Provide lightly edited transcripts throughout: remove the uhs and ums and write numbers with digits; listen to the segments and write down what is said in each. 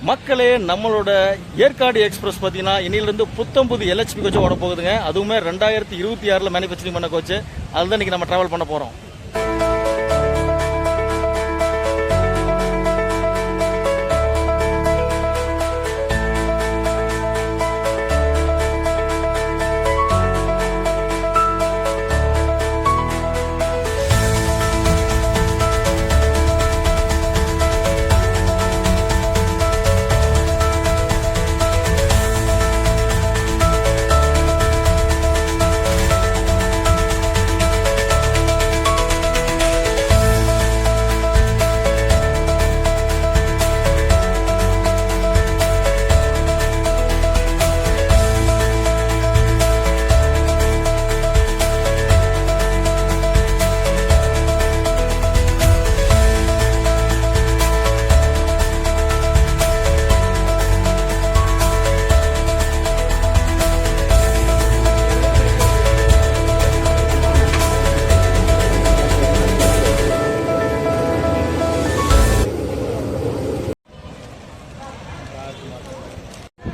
மக்களே, நம்மளோட ஏற்காடு எக்ஸ்பிரஸ் பார்த்தீங்கன்னா இன்னிலிருந்து புத்தம்புது LHP கோச்சு ஓட போகுதுங்க. அதுவுமே 2026 மேனுஃபேக்சரிங் பண்ண கோச்சு. அதுதான் இன்னைக்கு நம்ம டிராவல் பண்ண போறோம்.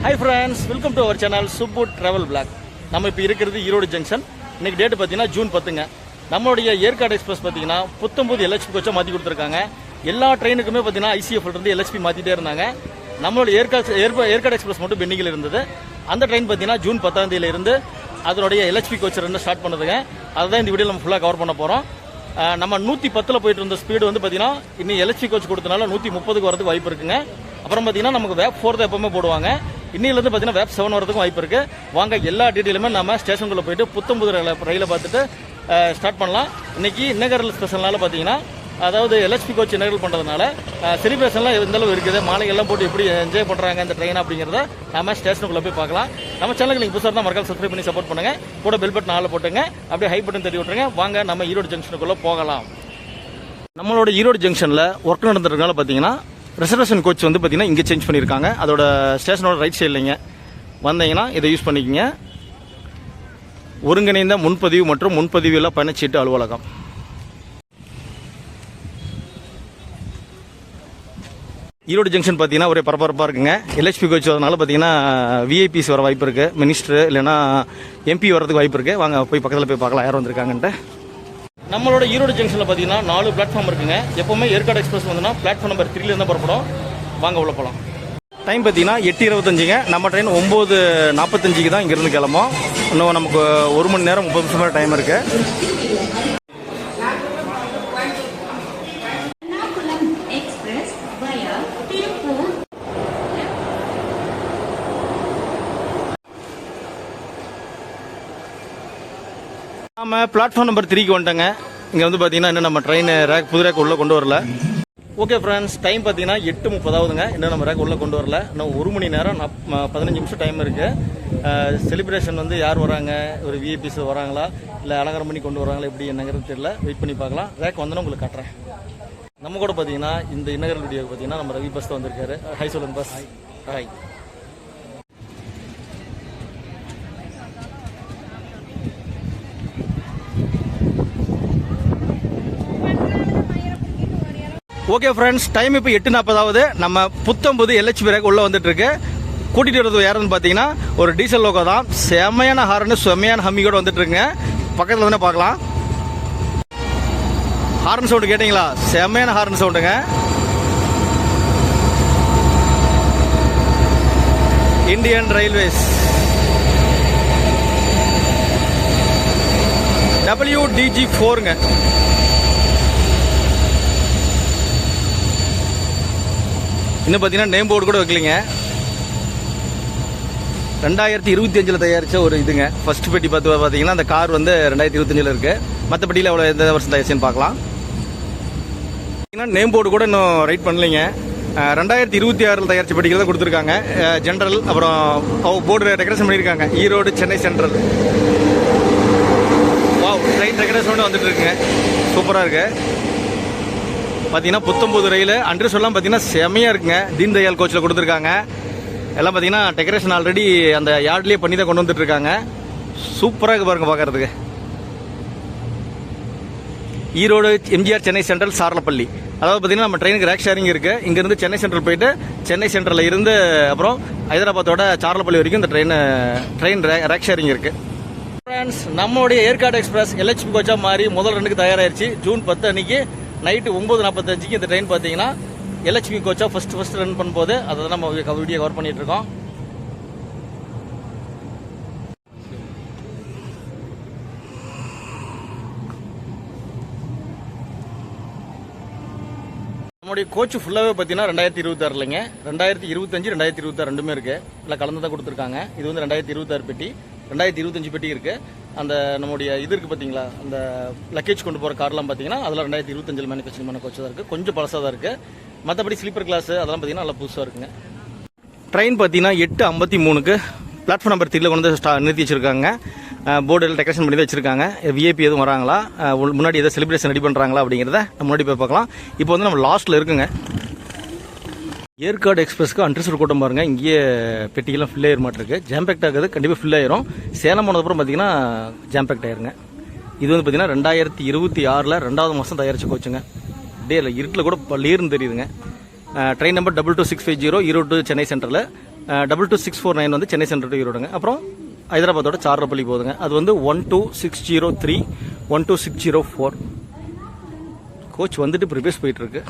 Hi friends, welcome to our channel Subbu travel vlog. நம்ம இப்போ இருக்கிறது ஈரோடு ஜங்ஷன். இன்னைக்கு டேட் பார்த்தீங்கன்னா ஜூன் 10ங்க. நம்மளுடைய ஏற்காடு எக்ஸ்பிரஸ் பார்த்தீங்கன்னா புத்தம்புது LHP கோச்சா மாற்றி கொடுத்துருக்காங்க. எல்லா ட்ரெயினுக்குமே பார்த்தீங்கன்னா ICF இருந்து LHP மாற்றிட்டே இருந்தாங்க. நம்மளோட ஏற்காடு எக்ஸ்பிரஸ் மட்டும் பெண்டிங்கில் இருந்தது. அந்த ட்ரெயின் பார்த்தீங்கன்னா ஜூன் 10ஆம் தேதியிலிருந்து அதனுடைய LHP கோச் ரெண்டு ஸ்டார்ட் பண்ணுதுங்க. அதுதான் இந்த வீடியோ நம்ம ஃபுல்லாக கவர் பண்ண போகிறோம். நம்ம 110 போயிட்டு இருந்த ஸ்பீடு வந்து பார்த்தீங்கன்னா இன்னும் LHP கோச் கொடுத்தனால 130க்கு வரதுக்கு வாய்ப்பு இருக்குங்க. அப்புறம் பார்த்தீங்கன்னா நமக்கு வேப் 4 தான் எப்பவுமே போடுவாங்க. இன்னிலிருந்து பார்த்தீங்கன்னா வேப் 7 வரதுக்கும் வாய்ப்பு இருக்கு. வாங்க எல்லா டீட்டெயிலுமே நம்ம ஸ்டேஷனுக்குள்ள போயிட்டு புத்தம்புது ரயிலை பார்த்துட்டு ஸ்டார்ட் பண்ணலாம். இன்னைக்கு இன்னகரல் ஸ்பெஷல்னால பார்த்தீங்கன்னா அதாவது LHP கோச் இன்னகரல் பண்ணுறதுனால செலிப்ரேஷன்லாம் எந்த அளவு இருக்குது, மாலைகள்லாம் போட்டு எப்படி என்ஜாய் பண்ணுறாங்க இந்த ட்ரெயின் அப்படிங்கிறத நம்ம ஸ்டேஷனுக்குள்ள போய் பார்க்கலாம். நம்ம சேனலுக்கு நீங்கள் புதுசாக தான் மறக்காம சப்ஸ்கிரைப் பண்ணி சப்போர்ட் பண்ணுங்க. கூட பெல் பட்டன் ஆள போட்டுங்க, அப்படியே ஹை பட்டன் தட்டி விட்டுருங்க. வாங்க நம்ம ஈரோடு ஜங்ஷனுக்குள்ள போகலாம். நம்மளோட ஈரோடு ஜங்ஷனில் ஒர்க் நடந்துறதுனால பார்த்தீங்கன்னா ரிசர்வேஷன் கோச் வந்து பார்த்தீங்கன்னா இங்கே சேஞ்ச் பண்ணியிருக்காங்க. அதோட ஸ்டேஷனோட ரைட் சைட்லைங்க வந்தீங்கன்னா இதை யூஸ் பண்ணிக்கங்க. ஒருங்கிணைந்த முன்பதிவு மற்றும் முன்பதிவு பயணச்சீட்டு அலுவலகம். ஈரோடு ஜங்ஷன் பார்த்தீங்கன்னா ஒரே பரபரப்பாக இருக்குங்க. LHP கோச் வரதுனால பார்த்தீங்கன்னா VIPs வர வாய்ப்பு இருக்குது. மினிஸ்டர் இல்லைன்னா MP வரதுக்கு வாய்ப்பு இருக்குது. வாங்க போய் பக்கத்தில் போய் பார்க்கலாம் யார் வந்திருக்காங்கன்ட்டு. நம்மளோட ஈரோடு ஜங்ஷனில் பார்த்தீங்கன்னா 4 பிளாட்ஃபார்ம் இருக்குங்க. எப்போவுமே ஏற்காடு எக்ஸ்பிரஸ் வந்துன்னா பிளாட்ஃபார்ம் நம்பர் 3 இருந்தால் புறப்படும். வாங்க உள்ள போகலாம். டைம் பார்த்தீங்கன்னா 8:25ங்க. நம்ம ட்ரெயின் 9:45க்கு தான் இங்கேருந்து கிளம்போம். இன்னும் நமக்கு 1 மணி நேரம் 30 நிமிஷம் டைம் இருக்குது. நம்ம பிளாட்ஃபார்ம் நம்பர் 3க்கு வந்துட்டோங்க. இங்கே வந்து பார்த்தீங்கன்னா இன்னும் நம்ம ட்ரெயின் புது ரேக் உள்ளே கொண்டு வரல. ஓகே ஃப்ரெண்ட்ஸ், டைம் பார்த்தீங்கன்னா 8:30 ஆகுதுங்க. இன்னும் நம்ம ரேக் உள்ளே கொண்டு வரல. இன்னும் 1 மணி நேரம் 15 நிமிஷம் டைம் இருக்குது. செலிப்ரேஷன் வந்து யார் வராங்க, ஒரு VIPs வராங்களா இல்லை அலங்காரம் பண்ணி கொண்டு வராங்களா எப்படி என்னங்கிறது தெரியல. வெயிட் பண்ணி பார்க்கலாம். ரேக் வந்தோன்னா உங்களுக்கு காட்டுறேன். நம்ம கூட பார்த்தீங்கன்னா இந்த இன்னகர் வீடியோ பார்த்தீங்கன்னா நம்ம ரவி பஸ் தான் வந்திருக்காரு. ஹாய் சொல்லுங்க bus. Hi. Okay friends, time இப்போ 8:40 ஆகுது. நம்ம புத்தம்புது LHP ரேக் உள்ள வந்துட்டு இருக்கு. கூட்டிட்டு வரது யாருன்னு பார்த்தீங்கன்னா ஒரு டீசல் லோகோ தான். செம்மையான ஹார்னு செம்மையான ஹம்மிங்கோட வந்துட்டு இருக்குங்க. பக்கத்தில் வந்து பார்க்கலாம். ஹார்ன் சவுண்டு கேட்டீங்களா? செம்மையான ஹார்ன் சவுண்டுங்க. இந்தியன் ரயில்வேஸ் WDG4ங்க. இன்னும் பார்த்தீங்கன்னா நேம் போர்டு கூட வைக்கலிங்க. 2025 தயாரித்த ஒரு இதுங்க. ஃபர்ஸ்ட் பெட்டி பார்த்தீங்கன்னா அந்த கார் வந்து 2025 இருக்கு. மற்ற பெட்டியில் எவ்வளோ எந்த வருஷம் தயாரிச்சுன்னு பார்க்கலாம். நேம் போர்டு கூட இன்னும் ரைட் பண்ணலைங்க. 2026 தயாரித்த பெட்டிகள் தான் கொடுத்துருக்காங்க. ஜென்ரல் அப்புறம் போர்டு டெக்கரேஷன் பண்ணியிருக்காங்க. Erode Chennai central. Wow, train decoration வந்துட்டு இருக்குங்க. சூப்பராக இருக்கு. பார்த்தீங்கன்னா புத்தம்புது ரயில் அன்று சொல்லலாம் பார்த்தீங்கன்னா செமையாக இருக்குங்க. தீன் தயாள் கோச்சில் கொடுத்துருக்காங்க. எல்லாம் பார்த்தீங்கன்னா டெக்கரேஷன் ஆல்ரெடி அந்த யார்ட்லேயே பண்ணி தான் கொண்டு வந்துட்டு இருக்காங்க. சூப்பராக இருக்கு பாருங்க பார்க்கறதுக்கு. ஈரோடு எம்ஜிஆர் சென்னை சென்ட்ரல் சாரலப்பள்ளி. அதாவது பார்த்தீங்கன்னா நம்ம ட்ரெயினுக்கு ரேக் ஷேரிங் இருக்குது. இங்கேருந்து சென்னை சென்ட்ரல் போயிட்டு சென்னை சென்ட்ரலில் இருந்து அப்புறம் ஹைதராபாத்தோட சாரலப்பள்ளி வரைக்கும் இந்த ட்ரெயின் ரேக் ஷேரிங் இருக்குது. ஃப்ரெண்ட்ஸ், நம்மளுடைய ஏற்காடு எக்ஸ்பிரஸ் LHP கோச்சாக மாறி முதல் 2க்கு தயாராகிடுச்சு. ஜூன் 10 அன்னைக்கு நைட்டு 9:45க்கு இந்த ட்ரெயின் பார்த்தீங்கன்னா LHP கோச்சா ஃபர்ஸ்ட் ரன் பண்ணும்போது அதை தான் நம்ம வீடியோ கவர் பண்ணிட்டு இருக்கோம். நம்முடைய கோச் ஃபுல்லாகவே பார்த்தீங்கன்னா 2026 இல்லைங்க, 2025 2026 ரெண்டுமே இருக்குது. இல்லை கலந்து தான் கொடுத்துருக்காங்க. இது வந்து 2026 பெட்டி, 2025 பெட்டி இருக்குது. அந்த நம்முடைய இது இருக்குது பார்த்தீங்களா, அந்த லக்கேஜ் கொண்டு போகிற கார்லாம் பார்த்தீங்கன்னா அதெல்லாம் 2025 மேனுஃபேக்சரிங் பண்ண கோச் தான் இருக்குது. கொஞ்சம் பழசாக தான் இருக்குது. மற்றபடி ஸ்லீப்பர் கிளாஸ் அதெல்லாம் பார்த்தீங்கன்னா நல்லா புதுசாக இருக்குங்க. ட்ரெயின் பார்த்தீங்கன்னா 8:53க்கு பிளாட்ஃபார்ம் நம்பர் 3 கொண்டு நிறுத்தி வச்சிருக்காங்க. போர்டில் டெக்கரேஷன் பண்ணி தான் வச்சிருக்காங்க. VIP எதுவும் வராங்களா, முன்னாடி எதாவது செலிப்ரேஷன் ரெடி பண்ணுறாங்களா அப்படிங்கிறத நம்ம முன்னாடி போய் பார்க்கலாம். இப்போ வந்து நம்ம லாஸ்ட்டில் இருக்குங்க. ஏற்காடு எக்ஸ்பிரஸ்க்கு அன்ட்ரிசர் கூட்டம் பாருங்க. இங்கேயே பெட்டியெல்லாம் ஃபில் ஆகிற மாட்டிருக்கு. ஜாம்பேக்ட் ஆகுது, கண்டிப்பாக ஃபில் ஆயிரும். சேலம் போனதுக்கப்புறம் பார்த்தீங்கன்னா ஜாம்பேக்ட் ஆயிருங்க. இது வந்து பார்த்தீங்கன்னா 2026 2வது மாதம் தயாரிச்சு கோச்சுங்க. டே இல்லை இருட்டில் கூட பள்ளீர்னு தெரியுதுங்க. Train number 22650 Erode Chennai central, 22649 வந்து சென்னை சென்ட்ரல் டு ஈரோடுங்க. அப்புறம் ஹைதராபாத்தோட சாரலப்பள்ளி போகுதுங்க. அது வந்து 12603 12604 கோச் வந்துட்டு ப்ரிப்பேர்ஸ் போயிட்டு இருக்கு.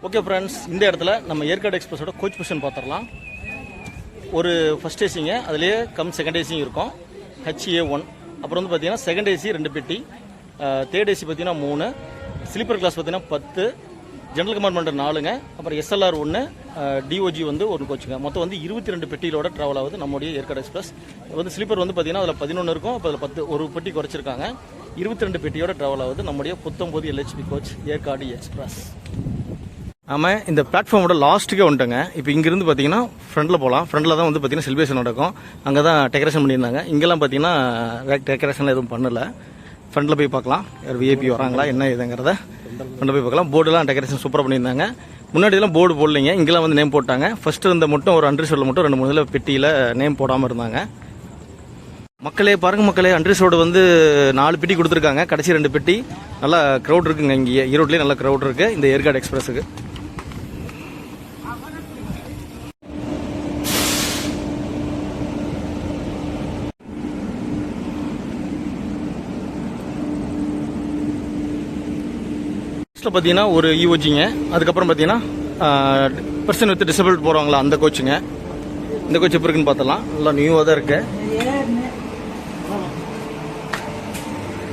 ஓகே ஃப்ரெண்ட்ஸ், இந்த இடத்துல நம்ம ஏற்காடு எக்ஸ்பிரஸோட கோச் பொசிஷன் பார்த்துடலாம். ஒரு ஃபர்ஸ்ட் ஏசிங்க, அதுலேயே செகண்ட் ஏசியும் இருக்கும், HA1. அப்புறம் வந்து பார்த்தீங்கன்னா செகண்ட் ஏசி 2 பெட்டி, தேர்ட் ஏசி பார்த்தீங்கன்னா 3, ஸ்லீப்பர் கிளாஸ் பார்த்தீங்கன்னா 10, ஜெனரல் கம்பார்ட்மெண்ட் 4ங்க. அப்புறம் SLR 1, DOG வந்து ஒரு கோச்சுங்க. மொத்தம் வந்து 22 பெட்டியிலோட ட்ராவல் ஆகுது நம்முடைய ஏற்காடு எக்ஸ்பிரஸ். வந்து ஸ்லீப்பர் வந்து பார்த்தீங்கன்னா அதில் 11 இருக்கும். அப்போ அதில் 10 ஒரு பெட்டி குறைச்சிருக்காங்க. 22 பெட்டியோட ட்ராவல் ஆகுது நம்முடைய 19 LHP கோச் ஏற்காடு எக்ஸ்பிரஸ். ஆமாம், இந்த பிளாட்ஃபார்மோட லாஸ்ட்டுக்கே வந்துட்டோங்க. இப்போ இங்கிருந்து பார்த்தீங்கன்னா ஃப்ரண்டில் போகலாம். ஃப்ரண்டில் தான் வந்து பார்த்தீங்கன்னா செலிப்ரேஷன் நடக்கும். அங்கே தான் டெக்கரேஷன் பண்ணியிருந்தாங்க. இங்கெல்லாம் பார்த்தீங்கன்னா டெக்கரேஷன் எதுவும் பண்ணலை. ஃப்ரண்டில் போய் பார்க்கலாம், யார் VIP வராங்களா என்ன இதுங்கிறத ஃப்ரண்டில் போய் பார்க்கலாம். போர்டுலாம் டெக்கரேஷன் சூப்பராக பண்ணியிருந்தாங்க. முன்னாடி எல்லாம் போர்டு போடலைங்க, இங்கெல்லாம் வந்து நேம் போட்டாங்க. ஃபர்ஸ்ட் இருந்த மட்டும் ஒரு அண்ட்ரிசோட மட்டும் 2-3 இதில் பெட்டியில் நேம் போடாமல் இருந்தாங்க. மக்களே பாருங்க மக்களே, அண்ட்ரிசோடு வந்து 4 பெட்டி கொடுத்துருக்காங்க. கடைசி 2 பெட்டி நல்லா க்ரௌட் இருக்குங்க. இங்கே ஈரோட்லேயே நல்லா க்ரௌட் இருக்குது இந்த ஏற்காடு எக்ஸ்பிரஸுக்கு. பார்த்தீங்கன்னா ஒரு EOGங்க. அதுக்கப்புறம் பார்த்தீங்கன்னா பர்சன் வித் டிசபிள் போகிறவங்களா அந்த கோச்சுங்க. இந்த கோச் எப்படி இருக்குன்னு பார்த்தலாம். நல்லா நியூவாக தான் இருக்கு.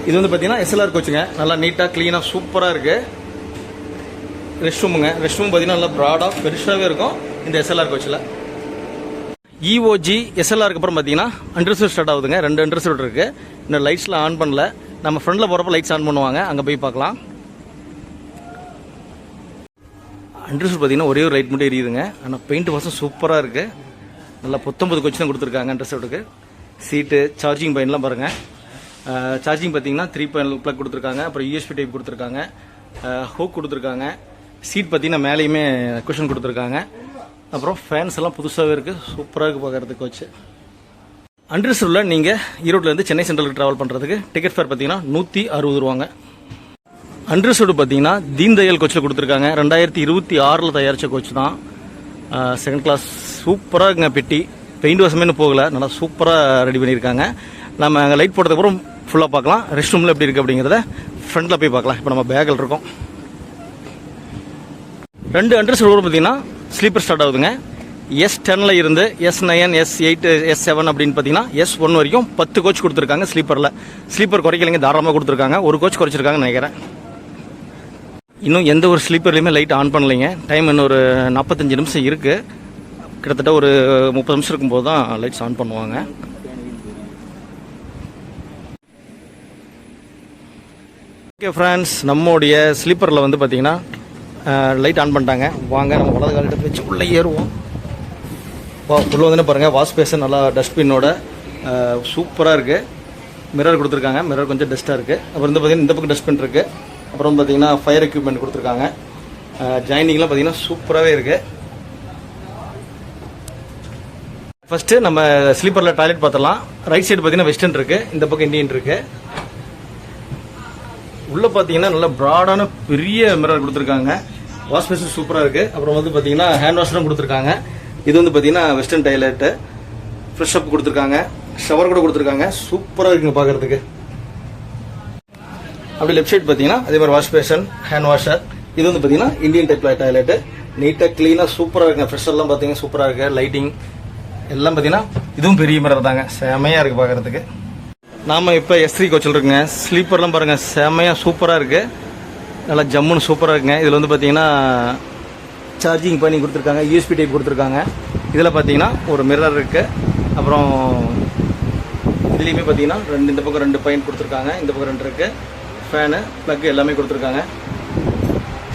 இது வந்து பார்த்தீங்கன்னா SLR கோச்சுங்க. நல்லா நீட்டாக க்ளீனாக சூப்பராக இருக்கு. ரெஸ்ட் ரூமுங்க. ரெஸ்ட் ரூம் பார்த்தீங்கன்னா நல்லா ப்ராடாக பெருசாகவே இருக்கும் இந்த SLR கோச்சில். EOG SLRக்கு அப்புறம் பார்த்தீங்கன்னா அண்டர்சூட் ஸ்டார்ட் ஆகுதுங்க. 2 அண்டர்சூட் இருக்கு. இன்னும் லைட்ஸ்லாம் ஆன் பண்ணல. நம்ம ஃப்ரண்டில் போகிறப்ப லைட்ஸ் ஆன் பண்ணுவாங்க, அங்கே போய் பார்க்கலாம். அண்டர்சூட் பார்த்தீங்கன்னா ஒரே ஒரு லைட் மட்டும் எரியுதுங்க. ஆனால் பெயிண்ட் வாசம் சூப்பராக இருக்குது. நல்லா 19 கோச் தான் கொடுத்துருக்காங்க அண்டர்சூட்டுக்கு. சீட்டு, சார்ஜிங் பாயிண்ட்லாம் பாருங்கள். சார்ஜிங் பார்த்தீங்கன்னா 3 பாயிண்ட் ப்ளக் கொடுத்துருக்காங்க. அப்புறம் USB டைப் கொடுத்துருக்காங்க, ஹூக் கொடுத்துருக்காங்க. சீட் பார்த்தீங்கன்னா மேலேயுமே குஷன் கொடுத்துருக்காங்க. அப்புறம் ஃபேன்ஸ் எல்லாம் புதுசாகவே இருக்குது. சூப்பராக இருக்குது பார்க்குறதுக்கு கோச்சு. அண்டர்சூட்டில் நீங்கள் ஈரோட்லேருந்து சென்னை சென்ட்ரலுக்கு ட்ராவல் பண்ணுறதுக்கு டிக்கெட் ஃபேர் பார்த்தீங்கன்னா 160 ரூபாங்க. அண்டர்சூட் பார்த்தீங்கன்னா தீன் தயாள் கோச்சில் கொடுத்துருக்காங்க. 2026 தயாரித்த கோச் தான். செகண்ட் கிளாஸ் சூப்பராக இருக்குங்க. பெட்டி பெயிண்ட் வாசமே இன்னும் போகலை, நல்லா சூப்பராக ரெடி பண்ணியிருக்காங்க. நம்ம அங்கே லைட் போட்டதுக்கப்புறம் ஃபுல்லாக பார்க்கலாம். ரெஸ்ட் ரூமில் எப்படி இருக்குது அப்படிங்கிறத ஃப்ரண்டில் போய் பார்க்கலாம். இப்போ நம்ம பேக்கில் இருக்கோம். 2 அண்டர்சூட் பார்த்தீங்கன்னா ஸ்லீப்பர் ஸ்டார்ட் ஆகுதுங்க. S10 இருந்து S9, S8, S7 அப்படின்னு பார்த்தீங்கன்னா S1 வரைக்கும் 10 கோச் கொடுத்துருக்காங்க ஸ்லீப்பரில். ஸ்லீப்பர் குறைக்கலைங்க, தாராளமாக கொடுத்துருக்காங்க. ஒரு கோச் குறைச்சிருக்காங்கன்னு நினைக்கிறேன். இன்னும் எந்த ஒரு ஸ்லீப்பர்லையுமே லைட் ஆன் பண்ணலைங்க. டைம் இன்னும் ஒரு 45 நிமிஷம் இருக்குது. கிட்டத்தட்ட ஒரு 30 நிமிஷம் இருக்கும்போது தான் லைட்ஸ் ஆன் பண்ணுவாங்க. ஓகே ஃப்ரெண்ட்ஸ், நம்மளுடைய ஸ்லீப்பரில் வந்து பார்த்தீங்கன்னா லைட் ஆன் பண்ணிட்டாங்க. வாங்க நம்ம வலது கால் எடுத்து வச்சு உள்ளே ஏறுவோம். உள்ளே வந்து பாருங்கள், வாஷ் பேஷன் நல்லா டஸ்ட்பின்னோட சூப்பராக இருக்குது. மிரர் கொடுத்துருக்காங்க. மிரர் கொஞ்சம் டஸ்ட்டாக இருக்குது. அப்புறம் வந்து பார்த்தீங்கன்னா இந்த பக்கம் டஸ்ட்பின் இருக்குது. அப்புறம் பார்த்தீங்கன்னா ஃபயர் எக்யூப்மெண்ட் கொடுத்துருக்காங்க. ஜாயினிங்லாம் பார்த்தீங்கன்னா சூப்பராகவே இருக்குது. ஃபஸ்ட்டு நம்ம ஸ்லீப்பரில் டாய்லெட் பார்த்துடலாம். ரைட் சைடு பார்த்தீங்கன்னா வெஸ்டர்ன் இருக்குது, இந்த பக்கம் இந்தியன் இருக்குது. உள்ள பாத்தீங்கன்னா நல்ல ப்ராடான பெரிய மிரர் கொடுத்துருக்காங்க. வாஷ் பேஷன் சூப்பரா இருக்கு. அப்புறம் வந்து பாத்தீங்கன்னா ஹேண்ட் வாஷ்லாம் கொடுத்துருக்காங்க. இது வந்து பாத்தீங்கன்னா வெஸ்டர்ன் டாய்லெட், ஃப்ரெஷ் அப் கொடுத்துருக்காங்க, ஷவர் கூட கொடுத்துருக்காங்க. சூப்பரா இருக்குங்க பாக்குறதுக்கு. அப்படி லெஃப்ட் சைடு பாத்தீங்கன்னா அதே மாதிரி வாஷ் பேஷன், ஹேண்ட் வாஷர். இது வந்து பாத்தீங்கன்னா இந்தியன் டைப் டாய்லெட். நீட்டா கிளீனா சூப்பரா இருக்குங்க. ஃப்ரெஷ் எல்லாம் பாத்தீங்கன்னா சூப்பரா இருக்கு. லைட்டிங் எல்லாம் பாத்தீங்கன்னா இதுவும் பெரிய மிரர் தாங்க. செமையா இருக்கு பாக்குறதுக்கு. நாம இப்ப S3 கோச்சில் இருக்குங்க. ஸ்லீப்பர்லாம் பாருங்க செமையா சூப்பரா இருக்கு. நல்லா ஜம்முன்னு சூப்பரா இருக்குங்க. இதுல வந்து பாத்தீங்கன்னா சார்ஜிங் பண்ணி கொடுத்துருக்காங்க, USB டைப் கொடுத்துருக்காங்க. இதில் பார்த்தீங்கன்னா ஒரு மிரர் இருக்குது. அப்புறம் இதுலேயுமே பார்த்தீங்கன்னா இந்த பக்கம் 2 பாயிண்ட் கொடுத்துருக்காங்க, இந்த பக்கம் 2 இருக்குது. ஃபேனு, ப்ளக் எல்லாமே கொடுத்துருக்காங்க.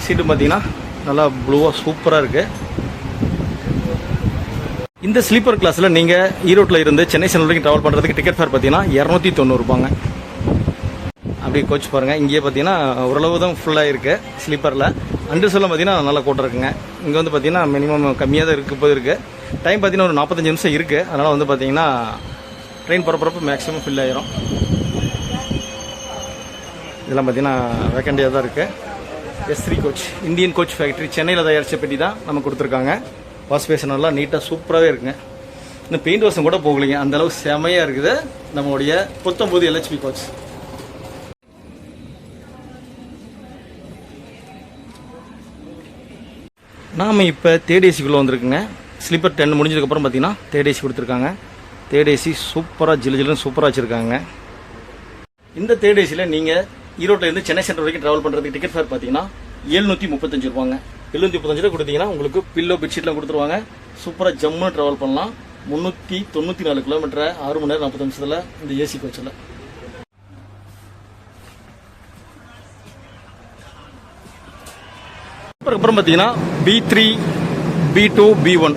சீட்டு பார்த்தீங்கன்னா நல்லா ப்ளூவாக சூப்பராக இருக்குது. இந்த ஸ்லீப்பர் கிளாஸில் நீங்கள் ஈரோட்டில் இருந்து சென்னை சென்ட்ரல் வரைக்கும் ட்ராவல் பண்ணுறதுக்கு டிக்கெட் ஃபேர் பார்த்தீங்கன்னா 290 ரூபாங்க. அப்படி கோச் பாருங்கள். இங்கேயே பார்த்தீங்கன்னா ஓரளவு தான் ஃபுல்லாக இருக்குது ஸ்லீப்பரில். அண்டர்ஸ்லாம் பார்த்தீங்கன்னா நல்லா கூட்டம் இருக்குங்க. இங்கே வந்து பார்த்தீங்கன்னா மினிமம் கம்மியாக தான் இருக்குது. டைம் பார்த்தீங்கன்னா ஒரு 45 நிமிஷம் இருக்குது. அதனால் வந்து பார்த்தீங்கன்னா ட்ரெயின் போகிறப்ப மேக்ஸிமம் ஃபில் ஆயிரும். இதெல்லாம் பார்த்தீங்கன்னா வேக்கண்டியாக தான் இருக்குது. S3 coach Indian coach factory சென்னையில் தயாரித்த பெட்டி தான் நம்ம கொடுத்துருக்காங்க. வாஷ் பேஷன் நல்லா நீட்டாக சூப்பராகவே இருக்குங்க. இன்னும் பெயிண்ட் வாஷம் கூட போகலைங்க, அந்தளவுக்கு செமையாக இருக்குது நம்மளுடைய 19 LHP கோச். நாம் இப்போ தேர்ட் ஏசிக்குள்ளே வந்திருக்குங்க. ஸ்லீப்பர் 10 முடிஞ்சதுக்கப்புறம் பார்த்தீங்கன்னா தேர்ட் ஏசி கொடுத்துருக்காங்க. தேர்ட் ஏசி சூப்பராக ஜில்லுன்னு சூப்பராக வச்சுருக்காங்க. இந்த தேர்ட் ஏசியில் நீங்கள் ஈரோட்டிலேருந்து சென்னை சென்ட்ரல் வரைக்கும் ட்ராவல் பண்ணுறதுக்கு டிக்கெட் ஃபேர் பார்த்தீங்கன்னா 735 ரூபாங்க. 735 ரூபா கொடுத்தீங்கன்னா உங்களுக்கு பில்லோ பெட்ஷீட்லாம் கொடுத்துருவாங்க. சூப்பராக ஜம்முன்னு ட்ராவல் பண்ணலாம். 394 கிலோமீட்டர் 6 மணி நேரம் 40 நிமிஷத்தில் இந்த ஏசி கோச்சில். அப்புறம் பார்த்தீங்கன்னா B3, B2, B1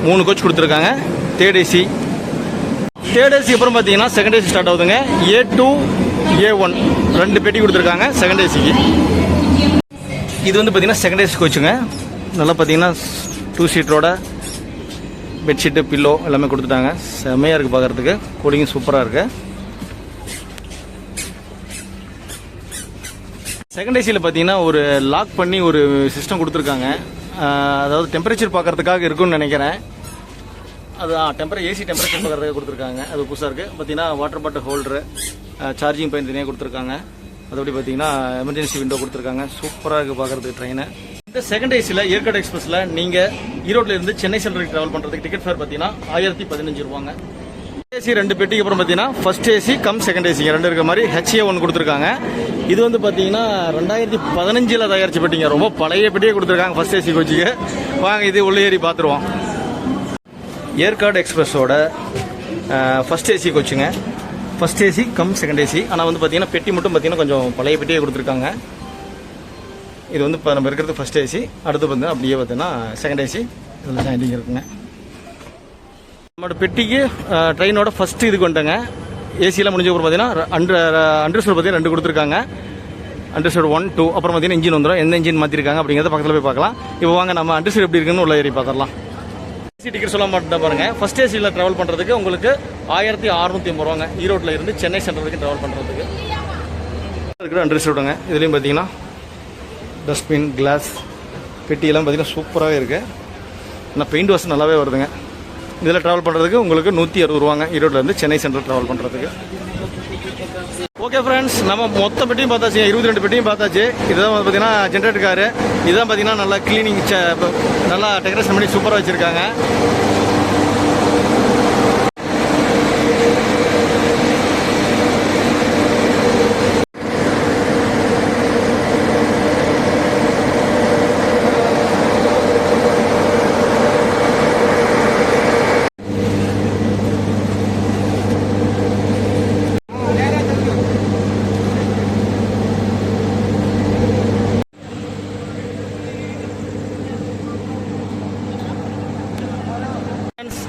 3 கோச் கொடுத்துருக்காங்க. தேர்ட் ஏசி அப்புறம் பார்த்தீங்கன்னா செகண்ட் ஏசி ஸ்டார்ட் ஆகுதுங்க. A2, A1 2 பெட்டி கொடுத்துருக்காங்க செகண்ட் ஏசிக்கு. இது வந்து பார்த்தீங்கன்னா செகண்ட் ஏசி கோச்சுங்க. நல்லா பார்த்தீங்கன்னா 2 சீட்டரோட பெட்ஷீட்டு, பில்லோ எல்லாமே கொடுத்துட்டாங்க. செம்மையாக இருக்குது பார்க்குறதுக்கு. கூலிங்கும் சூப்பராக இருக்குது. செகண்ட் ஏசியில் பார்த்தீங்கன்னா ஒரு லாக் பண்ணி ஒரு சிஸ்டம் கொடுத்துருக்காங்க. அதாவது டெம்பரேச்சர் பார்க்கறதுக்காக இருக்குன்னு நினைக்கிறேன். அது ஏசி டெம்பரேச்சர் பார்க்கறதுக்காக கொடுத்துருக்காங்க. அது புதுசாக இருக்குது. பார்த்தீங்கன்னா water bottle holder, charging point தனியாக கொடுத்துருக்காங்க. அதோட பார்த்தீங்கன்னா எமர்ஜென்சி விண்டோ கொடுத்துருக்காங்க. சூப்பராக இருக்குது பார்க்குறதுக்கு ட்ரெயினை. இந்த செகண்ட் ஏசியில் ஏற்காடு எக்ஸ்பிரஸில் நீங்கள் ஈரோட்டில் இருந்து சென்னை சென்ட்ரலுக்கு ட்ராவல் பண்ணுறதுக்கு டிக்கெட் ஃபேர் பார்த்தீங்கன்னா 1015 ரூபாங்க. ஏசி 2 பெட்டிக்கு அப்புறம் பார்த்தீங்கன்னா first AC cum second AC 2 இருக்க மாதிரி HA 1 கொடுத்துருக்காங்க. இது வந்து பார்த்தீங்கன்னா 2015 தயாரிச்ச பெட்டிங்க. ரொம்ப பழைய பெட்டியே கொடுத்துருக்காங்க ஃபர்ஸ்ட் ஏசி கோச்சுக்கு. வாங்க இது உள்ள ஏறி பார்த்துருவோம். ஏற்காடு எக்ஸ்பிரஸோட ஃபர்ஸ்ட் ஏசி கோச்சுங்க. First AC cum second AC. ஆனால் வந்து பார்த்தீங்கன்னா பெட்டி மட்டும் பார்த்தீங்கன்னா கொஞ்சம் பழைய பெட்டியே கொடுத்துருக்காங்க. இது வந்து இப்போ நம்ம இருக்கிறது ஃபர்ஸ்ட் ஏசி. அடுத்து பார்த்தீங்கன்னா அப்படியே பார்த்தீங்கன்னா செகண்ட் ஏசி இதில் ஜாயிண்டிங் இருக்குங்க. நம்மளோட பெட்டிக்கு ட்ரெயினோட ஃபர்ஸ்ட் இதுக்கு வந்துட்டாங்க. ஏசியெல்லாம் முடிஞ்ச அப்புறம் பார்த்தீங்கன்னா அண்டர்ஸ்டோர் பார்த்தீங்கன்னா 2 கொடுத்துருக்காங்க. அண்டர்ஸ்டோர் 1, 2 அப்புறம் பார்த்தீங்கன்னா இன்ஜின் வந்துடும். எந்த இன்ஜின் மாற்றிருக்காங்க அப்படிங்கிறத பக்கத்தில் போய் பார்க்கலாம். இப்போ வாங்க நம்ம அண்டர்ஸ்டோர் எப்படி இருக்குன்னு உள்ள ஏறி பார்த்துடலாம். ஏசி டிக்கெட் சொல்ல மாட்டேன் பாருங்க. ஃபர்ஸ்ட் ஏசியில் ட்ராவல் பண்ணுறதுக்கு உங்களுக்கு 1650 ரூபாங்க. ஈரோட்டில் இருந்து சென்னை சென்ட்ரல் வரைக்கும் ட்ராவல் பண்ணுறதுக்கு இருக்கிற அண்டர்ஸ்டோருங்க. இதுலேயும் பார்த்தீங்கன்னா டஸ்ட்பின், கிளாஸ், பெட்டியெல்லாம் பார்த்தீங்கன்னா சூப்பராகவே இருக்குது. ஆனால் பெயிண்ட் வாஷ் நல்லாவே வருதுங்க. இதில் ட்ராவல் பண்ணுறதுக்கு உங்களுக்கு 160 ரூபாங்க. ஈரோட்டிலேருந்து சென்னை சென்ட்ரல் ட்ராவல் பண்ணுறதுக்கு. ஓகே ஃப்ரெண்ட்ஸ், நம்ம மொத்த பெட்டியும் பார்த்தாச்சு. 22 பெட்டியும் பார்த்தாச்சு. இதுதான் பார்த்தீங்கன்னா ஜென்ரேட்டர் காரு. இதுதான் பார்த்தீங்கன்னா நல்லா க்ளீனிங், நல்லா டெக்கரேஷன் பண்ணி சூப்பராக வச்சுருக்காங்க.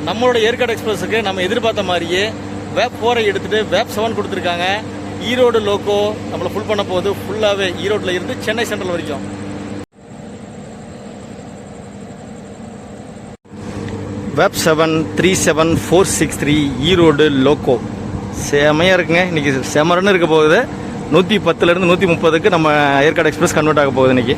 நம்மளோட ஏற்காடு எக்ஸ்பிரஸுக்கு நம்ம எதிர்பார்த்த மாதிரியே வேப் 4 எடுத்துட்டு வேப் 7 கொடுத்துருக்காங்க. ஈரோடு லோக்கோ நம்மளை ஃபுல் பண்ண போகுது. ஃபுல்லாகவே ஈரோட்டில் இருந்து சென்னை சென்ட்ரல் வரைக்கும். வேப் 7 37463 ஈரோடு லோக்கோ செமையாக இருக்குங்க. இன்னைக்கு செமரன்னு இருக்க போகுது. 110லேருந்து 130க்கு நம்ம ஏற்காடு எக்ஸ்பிரஸ் கன்வெர்ட் ஆக போகுது இன்னைக்கு.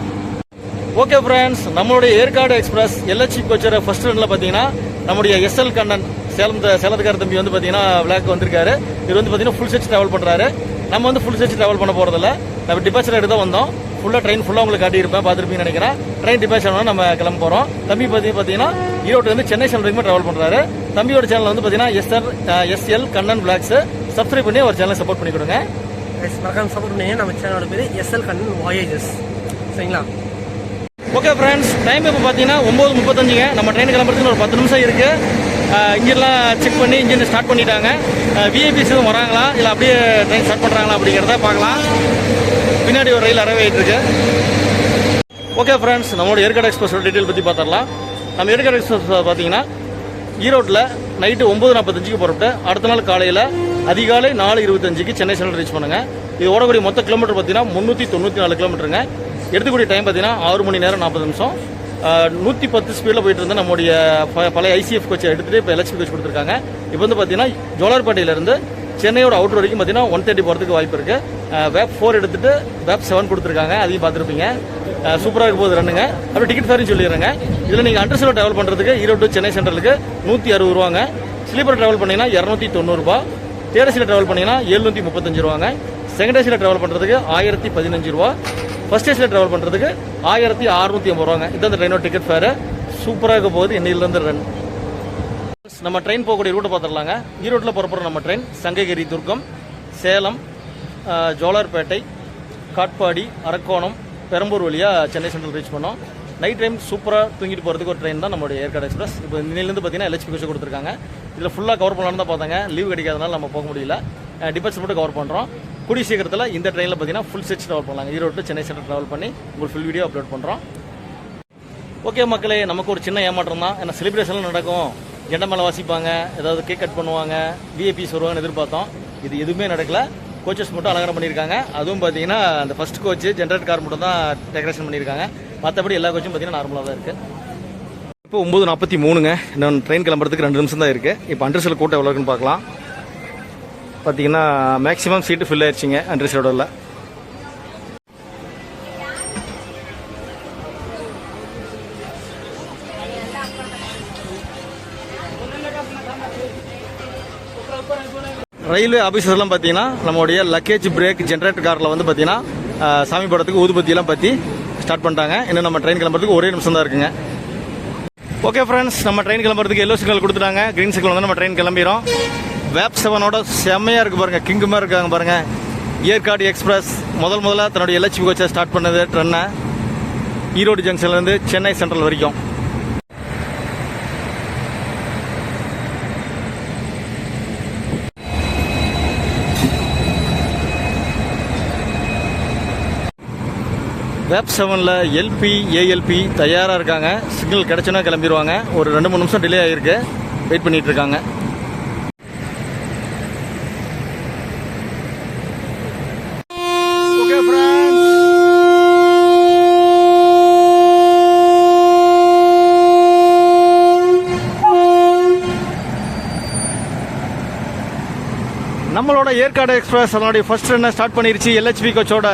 ஓகே ஃப்ரெண்ட்ஸ், நம்மளுடைய ஏற்காடு எக்ஸ்பிரஸ் எல்ஹெச்பி கோச்சரை ஃபர்ஸ்ட் ரன்ல பார்த்தீங்கன்னா நம்முடைய எஸ்எல் கண்ணன் சேலத்துக்கார தம்பி வந்து பார்த்தீங்கன்னா விளாக் வந்திருக்காரு. இது வந்து பார்த்தீங்கன்னா ஃபுல் செச் ட்ராவல் பண்ணுறாரு. நம்ம வந்து ஃபுல் செச் ட்ராவல் பண்ண போகிறதில்ல, நம்ம டிபாச்சர் எடுத்து தான் வந்தோம். ஃபுல்லாக ட்ரெயின் ஃபுல்லாக உங்களுக்கு காட்டியிருப்பேன், பார்த்துருப்பீங்கன்னு நினைக்கிறேன். ட்ரெயின் டிபாச் ஆனால் நம்ம கிளம்ப போகிறோம். தம்பி பார்த்தீங்கன்னா ஈரோடு வந்து சென்னை சென்ட்ரல் வரைக்கும் ட்ராவல் பண்ணுறாரு. தம்பியோட சேனல் வந்து பார்த்தீங்கன்னா எஸ்எல் கண்ணன் விளாக்ஸ் சப்ஸ்கிரைப் பண்ணி ஒரு சேனலை சப்போர்ட் பண்ணி கொடுங்க. சப்போர்ட் பண்ணி நம்ம சேனலோட பேர் எஸ்எல் கண்ணன் வாயேஜஸ். சரிங்களா? ஓகே ஃப்ரெண்ட்ஸ், டைம் இப்போ பார்த்தீங்கன்னா 9:35ங்க. நம்ம ட்ரெயின் கிளம்புறதுக்கு ஒரு 10 நிமிஷம் இருக்குது. இன்ஜின்லாம் செக் பண்ணி இன்ஜின் ஸ்டார்ட் பண்ணிட்டாங்க. விஐபிஸ் எதுவும் வராங்களா இல்லை அப்படியே ட்ரெயின் ஸ்டார்ட் பண்ணுறாங்களா அப்படிங்கிறத பார்க்கலாம். பின்னாடி ஒரு ரயில் அரைவே ஆகிட்டு இருக்கு. ஓகே ஃப்ரெண்ட்ஸ், நம்மளோட ஏற்காடு எக்ஸ்பிரஸோட டீட்டெயில் பற்றி பார்த்துடலாம். நம்ம ஏற்காடு எக்ஸ்பிரஸ் பார்த்தீங்கன்னா ஈரோட்டில் நைட்டு 9:45க்கு புறப்பட்டு அடுத்த நாள் காலையில் அதிகாலை 4:25க்கு சென்னை சென்ட்ரல் ரீச் பண்ணுங்க. இது ஓடக்கூடிய மொத்த கிலோமீட்டர் பார்த்தீங்கன்னா 394 கிலோமீட்டருங்க. எடுத்துக்கூடிய டைம் பார்த்தீங்கன்னா 6 மணி நேரம் 40 நிமிஷம். 110 ஸ்பீடில் போயிட்டு இருந்தால் நம்முடைய பழைய ஐசிஎஃப் கோச்சை எடுத்துகிட்டு இப்போ எல்ஹெச்பி கோச் கொடுத்துருக்காங்க. இப்போ வந்து பார்த்தீங்கன்னா ஜோலார்பேட்டையிலேருந்து சென்னையோட அவுட்டர் வரைக்கும் பார்த்தீங்கன்னா 130 போகிறதுக்கு வாய்ப்பு இருக்குது. வேப் 4 எடுத்துகிட்டு வேப் 7 கொடுத்துருக்காங்க, அதையும் பார்த்துருப்பீங்க. சூப்பராக இருக்க போகுது ரன்னுங்க. அப்படி டிக்கெட் ஃபேரையும் சொல்லிடுறேங்க. இதில் நீங்கள் அண்டர்ஸ்டில் ட்ராவல் பண்ணுறதுக்கு ஈரோடு சென்னை சென்ட்ரலுக்கு 160 ரூபாங்க. ஸ்லீப்பர் ட்ராவல் பண்ணிங்கன்னா 290 ரூபா. தேர்ட் ஏசியில் ட்ராவல் பண்ணிங்கன்னா 735 ரூபாங்க. செகண்ட் ஏசியில் ட்ராவல் பண்ணுறதுக்கு 1015 ரூபா. ஃபர்ஸ்ட் ஏசியில் ட்ராவல் பண்ணுறதுக்கு 1650 ரூபாங்க. இது அந்த ட்ரெயினோட டிக்கெட் ஃபேரு. சூப்பராக இருக்க போகுது இன்னிலிருந்து ரன். நம்ம ட்ரெயின் போகக்கூடிய ரூட்டை பார்த்துடலாங்க. ஈரோட்டில் புறப்படுற நம்ம ட்ரெயின் சங்ககிரி, துர்க்கம், சேலம், ஜோலார்பேட்டை, காட்பாடி, அரக்கோணம், பெரம்பூர் வழியாக சென்னை சென்ட்ரல் ரீச் பண்ணோம். நைட் டைம் சூப்பராக தூங்கிட்டு போகிறதுக்கு ஒரு ட்ரெயின் தான் நம்மளுடைய ஏற்காடு எக்ஸ்பிரஸ். இப்போ இன்னிலேருந்து பார்த்தீங்கன்னா எல்ஹெச்பி கோச் கொடுத்துருக்காங்க. இதில் ஃபுல்லாக கவர் பண்ணலான்னு தான் பார்த்தாங்க, லீவ் கிடைக்காதனால நம்ம போக முடியல. டிபார்ட்மெண்ட் மட்டும் கவர் பண்ணுறோம். கூடிய சீக்கிரத்தில் இந்த ட்ரெயினில் பார்த்தீங்கன்னா ஃபுல் செட் ட்ராவல் பண்ணலாங்க. ஈரோடு சென்னை சென்ட்ரல் ட்ராவல் பண்ணி உங்களுக்கு ஃபுல் வீடியோ அப்லோட் பண்ணுறோம். ஓகே மக்களே, நமக்கு ஒரு சின்ன ஏமாற்றம் தான். ஏன்னா செலிப்ரேஷன்லாம் நடக்கும், ஜெண்டை மேலே வாசிப்பாங்க, ஏதாவது கேக் கட் பண்ணுவாங்க, விஐபிஸ் வருவாங்கன்னு எதிர்பார்த்தோம். இது எதுவுமே நடக்கல. கோச்சஸ் மட்டும் அலங்காரம் பண்ணியிருக்காங்க. அதுவும் பார்த்தீங்கன்னா அந்த ஃபர்ஸ்ட் கோச் ஜென்ரேட் கார் மட்டும் தான் டெக்கரேஷன் பண்ணியிருக்காங்க. மற்றபடி எல்லா கோச்சும் பார்த்தீங்கன்னா நார்மலாக தான் இருக்குது. இப்போ 9:43ங்க. இன்னும் ட்ரெயின் கிளம்புறதுக்கு 2 நிமிஷம் தான் இருக்குது. இப்போ அண்டர்ஸ்டில் கூட்டம் எவ்வளோ இருக்குன்னு பார்க்கலாம். பார்த்தீங்கன்னா மேக்ஸிமம் சீட்டு ஃபில் ஆயிடுச்சிங்க அண்டர்ஸ்டிலோட. ரயில்வே ஆஃபீஸர்லாம் பார்த்தீங்கன்னா நம்மளுடைய லக்கேஜ் பிரேக் ஜென்ரேட்டர் காரில் வந்து பார்த்தீங்கன்னா சாமி படத்துக்கு ஊதுபத்தியெல்லாம் பற்றி ஸ்டார்ட் பண்ணிட்டாங்க. இன்னும் நம்ம ட்ரெயின் கிளம்புறதுக்கு ஒரே நிமிஷம் தான் இருக்குங்க. ஓகே ஃப்ரெண்ட்ஸ், நம்ம ட்ரெயின் கிளம்புறதுக்கு எல்லோ சிக்னல் கொடுத்துட்டாங்க. க்ரீன் சிக்னல் வந்து நம்ம ட்ரெயின் கிளம்பிடும். வேப் 7ஓட செம்மையாக இருக்குது பாருங்கள், கிங்குமாக இருக்காங்க பாருங்கள். ஏற்காடு எக்ஸ்பிரஸ் முதல்ல தன்னுடைய எல்ஹெச்பி கோச்சை ஸ்டார்ட் பண்ணது ட்ரென்னை ஈரோடு ஜங்ஷன்லேருந்து சென்னை சென்ட்ரல் வரைக்கும். வேப் 7ல் எல்பி, ஏஎல்பி தயாராக இருக்காங்க. சிக்னல் கிடைச்சோன்னா கிளம்பிடுவாங்க. ஒரு 2-3 நிமிஷம் டிலே ஆகிருக்கு, வெயிட் பண்ணிட்டு இருக்காங்க. ஓகே ஃப்ரெண்ட்ஸ், நம்மளோட ஏற்காடு எக்ஸ்பிரஸ் அதனுடைய ஃபர்ஸ்ட் ரன்னை ஸ்டார்ட் பண்ணிருச்சு எல்ஹெச்பி கோச்சோட.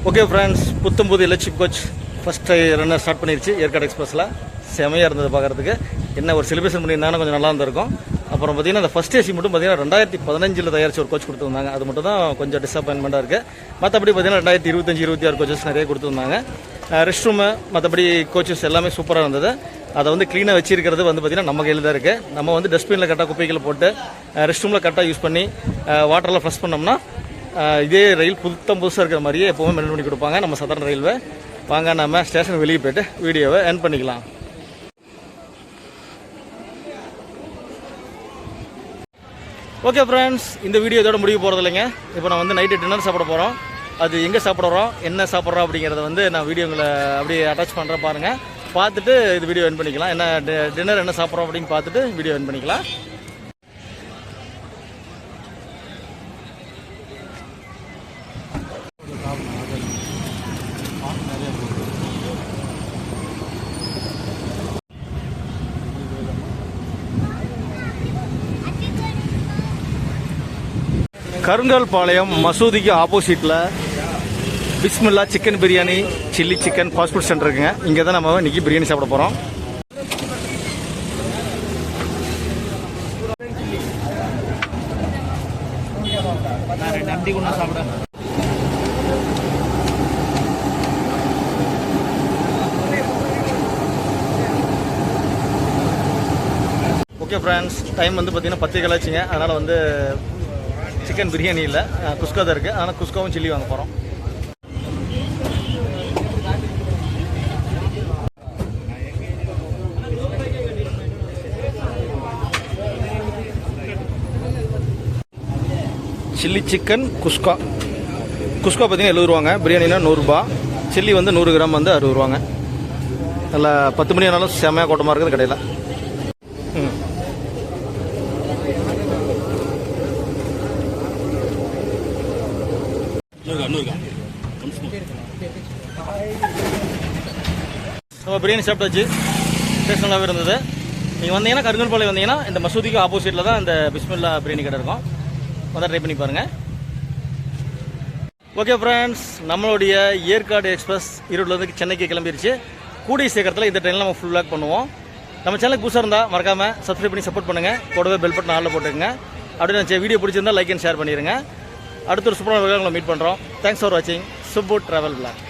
ஓகே ஃப்ரெண்ட்ஸ், புத்தம்புது எல்ஹெச்எஃப் கோச் ஃபஸ்ட் ரன்னர் ஸ்டார்ட் பண்ணிருச்சு ஏற்காடு எக்ஸ்பிரஸில். செமையாக இருந்தது பார்க்குறதுக்கு. என்ன ஒரு செலிப்ரேஷன் பண்ணியிருந்தாங்கன்னா கொஞ்சம் நல்லா இருந்திருக்கும். அப்புறம் பார்த்தீங்கன்னா அந்த ஃபஸ்ட் ஏசி மட்டும் பார்த்தீங்கன்னா 2015 தயாரிச்சு ஒரு கோச் கொடுத்துருந்தாங்க. அது மட்டும் தான் கொஞ்சம் டிசப்பாயின்மெண்ட்டாக இருக்குது. மற்றபடி பார்த்தீங்கன்னா 2025, 26 கோச்சஸ் நிறைய கொடுத்துருந்தாங்க. ரெஸ்ட் ரூமு மற்றபடி கோச்சஸ் எல்லாமே சூப்பராக இருந்தது. அதை வந்து க்ளீனாக வச்சிருக்கிறது வந்து பார்த்தீங்கன்னா நம்ம கையில் தான் இருக்குது. நம்ம வந்து டஸ்ட்பினில் கரெக்டாக குப்பைகளை போட்டு ரெஸ்ட் ரூமில் கரெக்டாக யூஸ் பண்ணி வாட்டரில் ஃப்ளஷ் பண்ணோம்னா இதே ரயில் புதுசாக இருக்கிற மாதிரியே எப்போவுமே மெயின்டைன் பண்ணி கொடுப்பாங்க நம்ம சதர்ன் ரயில்வே. வாங்க நம்ம ஸ்டேஷன் வெளியே போய்ட்டு வீடியோவை எண்ட் பண்ணிக்கலாம். ஓகே ஃப்ரெண்ட்ஸ், இந்த வீடியோ இதோட முடிவு போகிறது இல்லைங்க. இப்போ நான் வந்து நைட்டு டின்னர் சாப்பிட போகிறோம். அது எங்கே சாப்பிட்றோம், என்ன சாப்பிட்றோம் அப்படிங்கிறத வந்து நான் வீடியோங்களை அப்படியே அட்டாச் பண்ணுறேன் பாருங்கள். பார்த்துட்டு இது வீடியோ எண்ட் பண்ணிக்கலாம். என்ன டின்னர் என்ன சாப்பிட்றோம் அப்படின்னு பார்த்துட்டு வீடியோ எண்ட் பண்ணிக்கலாம். கருங்கல்பாளையம் மசூதிக்கு ஆப்போசிட்டில் Bismillah chicken biryani chilli chicken fast food centre இருக்குங்க. இங்கே தான் நம்ம இன்னைக்கு பிரியாணி சாப்பிட போகிறோம். ஓகே ஃப்ரெண்ட்ஸ், டைம் வந்து பார்த்தீங்கன்னா 10 கலாச்சிங்க. அதனால் வந்து சிக்கன் பிரியாணி இல்லை, குஸ்கா தான் இருக்குது. அதனால் குஸ்காவும் சில்லி வாங்க போகிறோம். சில்லி சிக்கன் குஸ்கா பார்த்தீங்கன்னா 70 ரூபாங்க. பிரியாணினா 100 ரூபா. சில்லி வந்து 100 கிராம் வந்து 60 ரூபாங்க. நல்லா 10 மணி ஆனாலும் செம்மையாக கூட்டமாக இருக்குது கடையில். நம்ம பிரியாணி சாப்பிட்டாச்சு. டேஸ்ட் நல்லாவே இருந்தது. நீங்கள் வந்தீங்கன்னா கருங்கல்பாளையம் வந்தீங்கன்னா இந்த மசூதிக்கு ஆப்போசிட்டில் தான் இந்த பிஸ்மில்லா பிரியாணி கடை இருக்கும். வந்து ட்ரை பண்ணி பாருங்கள். ஓகே ஃப்ரெண்ட்ஸ், நம்மளுடைய ஏற்காடு எக்ஸ்பிரஸ் ஈரோட்லேருந்து சென்னைக்கு கிளம்பிருச்சு. கூடிய சீக்கிரத்தில் இந்த ட்ரெயினில் நம்ம ஃபுல் பேக் பண்ணுவோம். நம்ம சேனலுக்கு புதுசாக இருந்தால் மறக்காமல் சப்ஸ்கிரைப் பண்ணி சப்போர்ட் பண்ணுங்கள். கூடவே பெல் பட்டன் ஆளில் போட்டுக்கங்க. அப்படின்னு வீடியோ பிடிச்சிருந்தால் லைக் அண்ட் ஷேர் பண்ணிடுங்க. அடுத்த ஒரு சூப்பரான வீடியோவில் மீட் பண்ணுறோம். தேங்க்ஸ் ஃபார் வாட்சிங் சுப்பு ட்ராவல் பிளாக்.